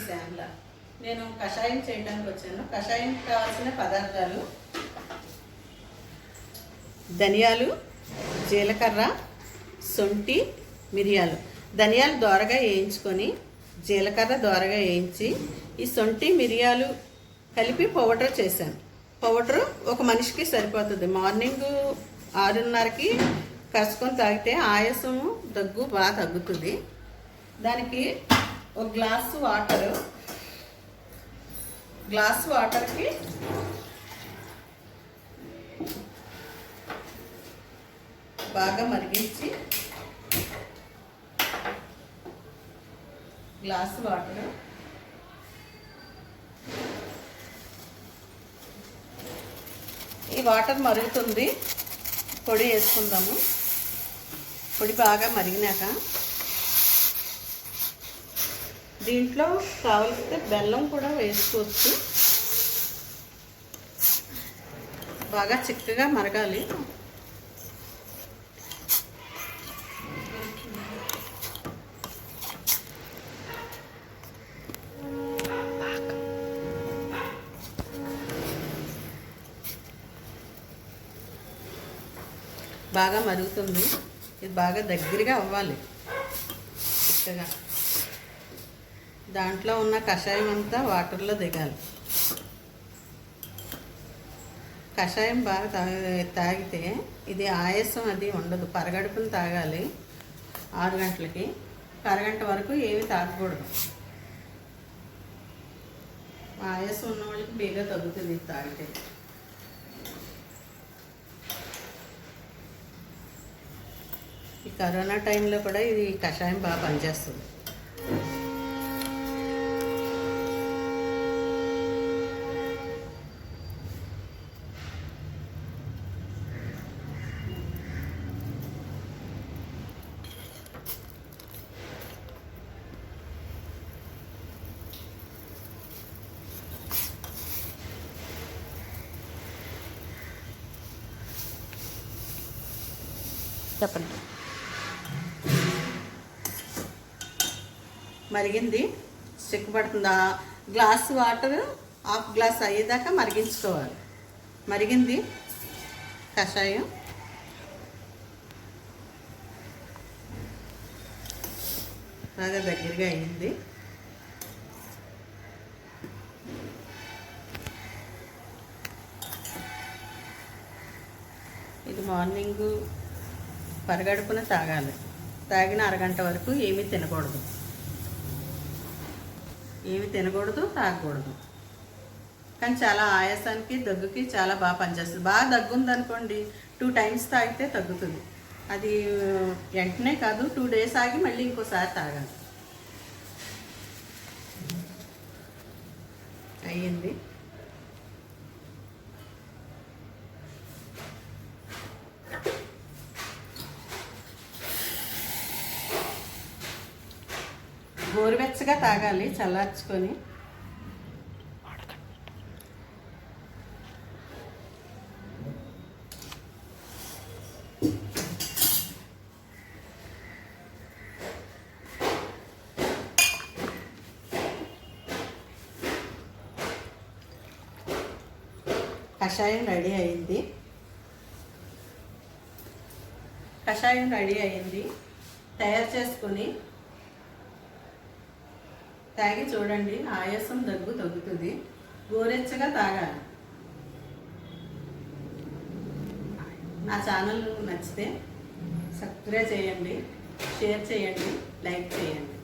శ్యామల. నేను కషాయం చేయడానికి వచ్చాను. కషాయంకి కావాల్సిన పదార్థాలు: ధనియాలు, జీలకర్ర, శొంఠి, మిరియాలు. ధనియాలు దోరగా వేయించుకొని, జీలకర్ర దోరగా వేయించి, ఈ శొంఠి మిరియాలు కలిపి పౌడర్ చేశాను. పౌడరు ఒక మనిషికి సరిపోతుంది. మార్నింగ్ 6:30కి కసుకొని తాగితే ఆయాసము దగ్గు బాగా తగ్గుతుంది. దానికి ఒక గ్లాసు వాటర్కి బాగా మరిగించి, గ్లాసు వాటర్ ఈ వాటర్ మరుగుతుంది. పొడి వేసుకుందాము. పొడి బాగా మరిగినాక దీంట్లో కావలిస్తే బెల్లం కూడా వేసుకోవచ్చు. బాగా చిక్కగా మరగాలి. బాగా మరుగుతుంది. ఇది బాగా దగ్గరగా అవ్వాలి చిక్కగా. దాంట్లో ఉన్న కషాయం అంతా వాటర్లో దిగాలి. కషాయం బాగా తాగితే ఇది ఆయాసం అది ఉండదు. పరగడుపుని తాగాలి 6 గంటలకి. అరగంట వరకు ఏమి తాగకూడదు. ఆయాసం ఉన్న వాళ్ళకి బేగా తగ్గుతుంది ఇది తాగితే. ఈ కరోనా టైంలో కూడా ఇది కషాయం బాగా పనిచేస్తుంది. చెప్పండి. మరిగింది, చిక్కబడుతుందా? గ్లాస్ వాటర్ హాఫ్ గ్లాస్ అయ్యేదాకా మరిగించుకోవాలి. మరిగింది కషాయం. బాగా దగ్గరగా అయ్యింది. ఇది మార్నింగు పరగడుపున తాగాలి. తాగిన అరగంట వరకు ఏమీ తినకూడదు. తాగకూడదు. కానీ చాలా ఆయాసానికి, దగ్గుకి చాలా బాగా పనిచేస్తుంది. బాగా దగ్గు ఉందనుకోండి 2 టైమ్స్ తాగితే తగ్గుతుంది. అది వెంటనే కాదు, 2 డేస్ ఆగి మళ్ళీ ఇంకోసారి తాగాలి. అయ్యింది. గోరువెచ్చగా తాగాలి, చల్లార్చుకొని. కషాయం రెడీ అయింది. తయారు చేసుకుని తాగి చూడండి. ఆయాసం దగ్గు తగ్గుతుంది. గోరెచ్చగా తాగాలి. నా ఛానల్ నచ్చితే సబ్స్క్రైబ్ చేయండి, షేర్ చేయండి, లైక్ చేయండి.